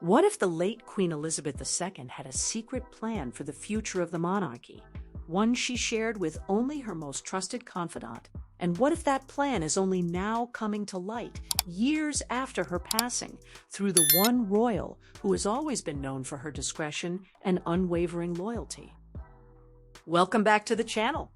What if the late Queen Elizabeth II had a secret plan for the future of the monarchy, one she shared with only her most trusted confidant? And what if that plan is only now coming to light, years after her passing, through the one royal who has always been known for her discretion and unwavering loyalty? Welcome back to the channel.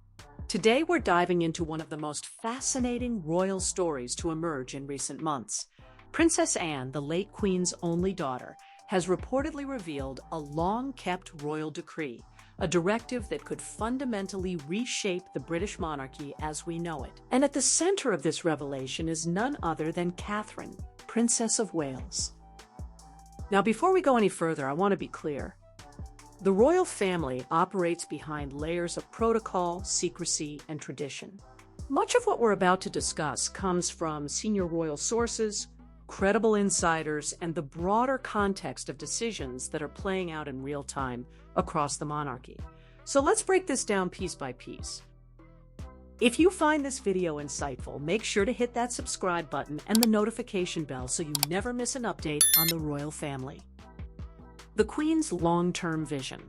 Today we're diving into one of the most fascinating royal stories to emerge in recent months. Princess Anne, the late Queen's only daughter, has reportedly revealed a long-kept royal decree, a directive that could fundamentally reshape the British monarchy as we know it. And at the center of this revelation is none other than Catherine, Princess of Wales. Now, before we go any further, I want to be clear. The royal family operates behind layers of protocol, secrecy, and tradition. Much of what we're about to discuss comes from senior royal sources, credible insiders, and the broader context of decisions that are playing out in real time across the monarchy. So let's break this down piece by piece. If you find this video insightful, make sure to hit that subscribe button and the notification bell so you never miss an update on the royal family. The Queen's long-term vision.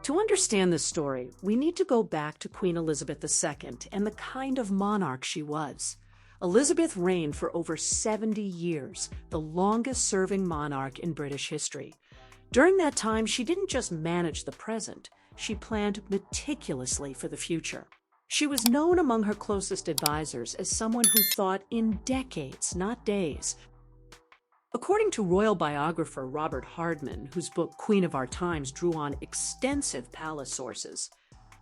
To understand this story, we need to go back to Queen Elizabeth II and the kind of monarch she was. Elizabeth reigned for over 70 years, the longest-serving monarch in British history. During that time, she didn't just manage the present, she planned meticulously for the future. She was known among her closest advisors as someone who thought in decades, not days. According to royal biographer Robert Hardman, whose book Queen of Our Times drew on extensive palace sources,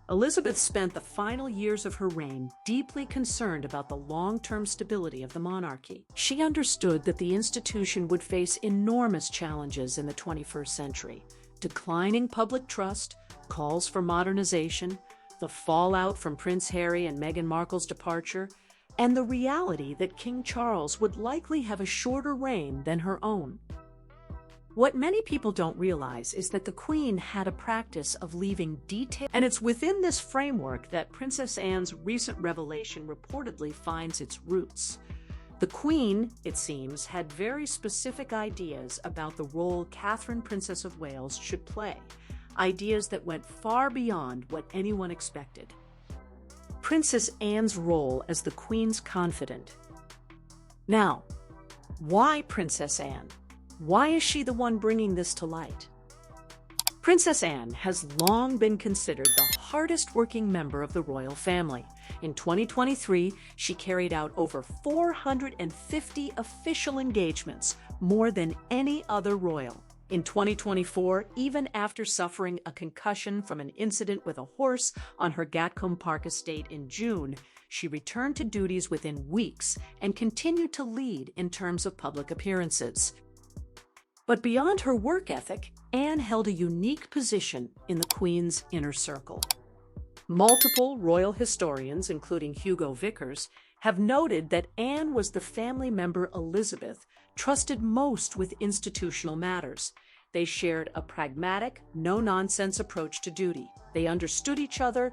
Elizabeth spent the final years of her reign deeply concerned about the long-term stability of the monarchy. She understood that the institution would face enormous challenges in the 21st century: declining public trust, calls for modernization, the fallout from Prince Harry and Meghan Markle's departure, and the reality that King Charles would likely have a shorter reign than her own. What many people don't realize is that the Queen had a practice of leaving detail, and it's within this framework that Princess Anne's recent revelation reportedly finds its roots. The Queen, it seems, had very specific ideas about the role Catherine, Princess of Wales, should play, ideas that went far beyond what anyone expected. Princess Anne's role as the Queen's confidant. Now, why Princess Anne? Why is she the one bringing this to light? Princess Anne has long been considered the hardest-working member of the royal family. In 2023, she carried out over 450 official engagements, more than any other royal. In 2024, even after suffering a concussion from an incident with a horse on her Gatcombe Park estate in June, she returned to duties within weeks and continued to lead in terms of public appearances. But beyond her work ethic, Anne held a unique position in the Queen's inner circle. Multiple royal historians, including Hugo Vickers, have noted that Anne was the family member Elizabeth trusted most with institutional matters. They shared a pragmatic, no-nonsense approach to duty. They understood each other.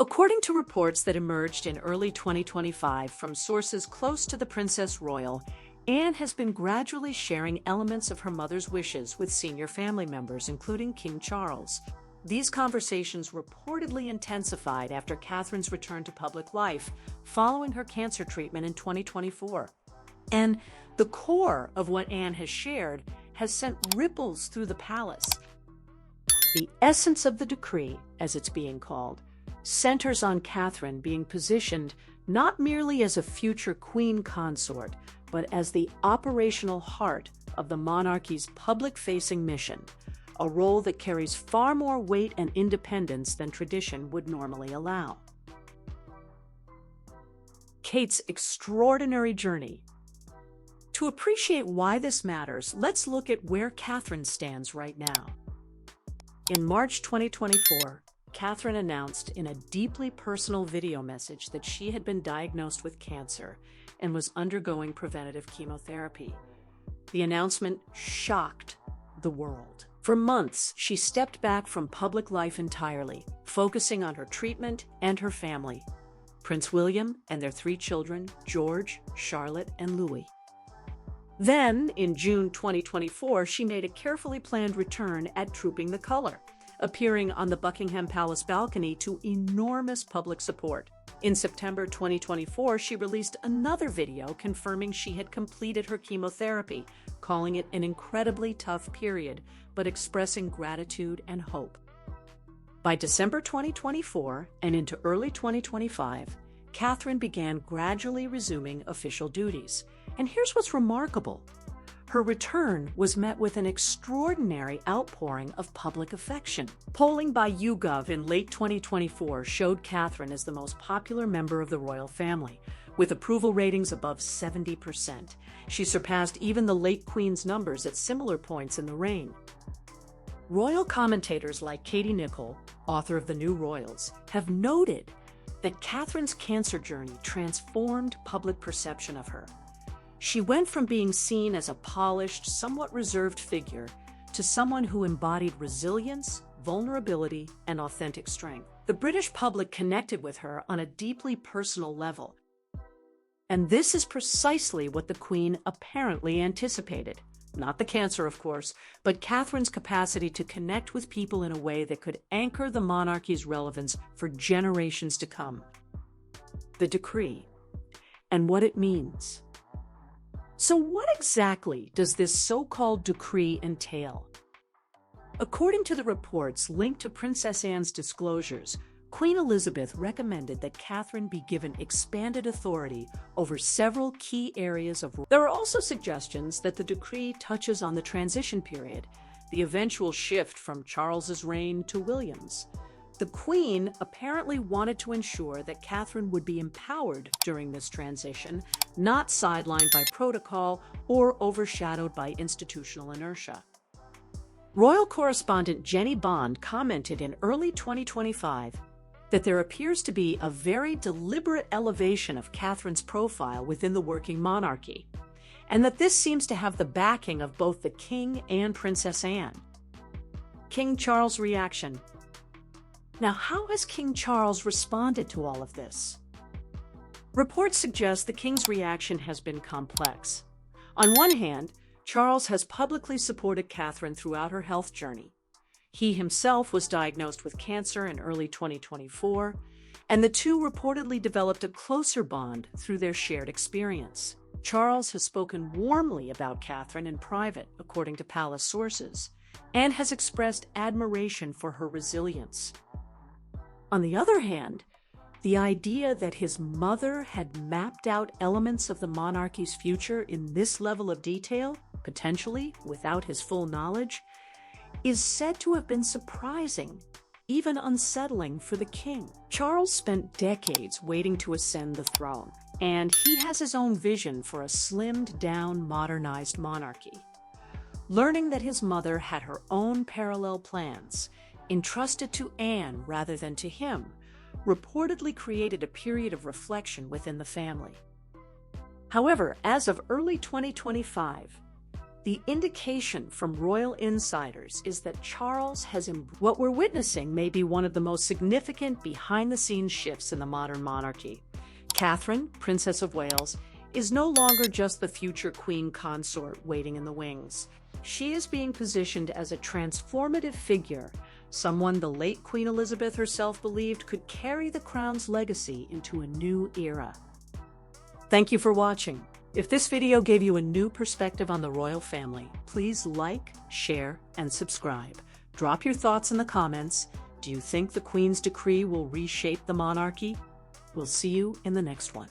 According to reports that emerged in early 2025 from sources close to the Princess Royal, Anne has been gradually sharing elements of her mother's wishes with senior family members, including King Charles. These conversations reportedly intensified after Catherine's return to public life following her cancer treatment in 2024. And the core of what Anne has shared has sent ripples through the palace. The essence of the decree, as it's being called, centers on Catherine being positioned not merely as a future queen consort, but as the operational heart of the monarchy's public-facing mission, a role that carries far more weight and independence than tradition would normally allow. Kate's extraordinary journey. To appreciate why this matters, let's look at where Catherine stands right now. In March 2024, Catherine announced in a deeply personal video message that she had been diagnosed with cancer and was undergoing preventative chemotherapy. The announcement shocked the world. For months, she stepped back from public life entirely, focusing on her treatment and her family, Prince William and their 3 children, George, Charlotte, and Louis. Then, in June 2024, she made a carefully planned return at Trooping the Colour, appearing on the Buckingham Palace balcony to enormous public support. In September 2024, she released another video confirming she had completed her chemotherapy, calling it an incredibly tough period, but expressing gratitude and hope. By December 2024 and into early 2025, Catherine began gradually resuming official duties. And here's what's remarkable. Her return was met with an extraordinary outpouring of public affection. Polling by YouGov in late 2024 showed Catherine as the most popular member of the royal family, with approval ratings above 70%. She surpassed even the late Queen's numbers at similar points in the reign. Royal commentators like Katie Nicholl, author of The New Royals, have noted that Catherine's cancer journey transformed public perception of her. She went from being seen as a polished, somewhat reserved figure to someone who embodied resilience, vulnerability, and authentic strength. The British public connected with her on a deeply personal level. And this is precisely what the Queen apparently anticipated. Not the cancer, of course, but Catherine's capacity to connect with people in a way that could anchor the monarchy's relevance for generations to come. The decree, and what it means. So what exactly does this so-called decree entail? According to the reports linked to Princess Anne's disclosures, Queen Elizabeth recommended that Catherine be given expanded authority over several key areas of. There are also suggestions that the decree touches on the transition period, the eventual shift from Charles's reign to William's. The Queen apparently wanted to ensure that Catherine would be empowered during this transition, not sidelined by protocol or overshadowed by institutional inertia. Royal correspondent Jenny Bond commented in early 2025 that there appears to be a very deliberate elevation of Catherine's profile within the working monarchy, and that this seems to have the backing of both the King and Princess Anne. King Charles' reaction. Now, how has King Charles responded to all of this? Reports suggest the King's reaction has been complex. On one hand, Charles has publicly supported Catherine throughout her health journey. He himself was diagnosed with cancer in early 2024, and the two reportedly developed a closer bond through their shared experience. Charles has spoken warmly about Catherine in private, according to palace sources, and has expressed admiration for her resilience. On the other hand, the idea that his mother had mapped out elements of the monarchy's future in this level of detail, potentially without his full knowledge, is said to have been surprising, even unsettling for the king. Charles spent decades waiting to ascend the throne, and he has his own vision for a slimmed-down, modernized monarchy. Learning that his mother had her own parallel plans, entrusted to Anne rather than to him, reportedly created a period of reflection within the family. However, as of early 2025, the indication from royal insiders is that Charles has what we're witnessing may be one of the most significant behind-the-scenes shifts in the modern monarchy. Catherine, Princess of Wales, is no longer just the future queen consort waiting in the wings. She is being positioned as a transformative figure, someone the late Queen Elizabeth herself believed could carry the crown's legacy into a new era. Thank you for watching. If this video gave you a new perspective on the royal family, please like, share, and subscribe. Drop your thoughts in the comments. Do you think the Queen's decree will reshape the monarchy? We'll see you in the next one.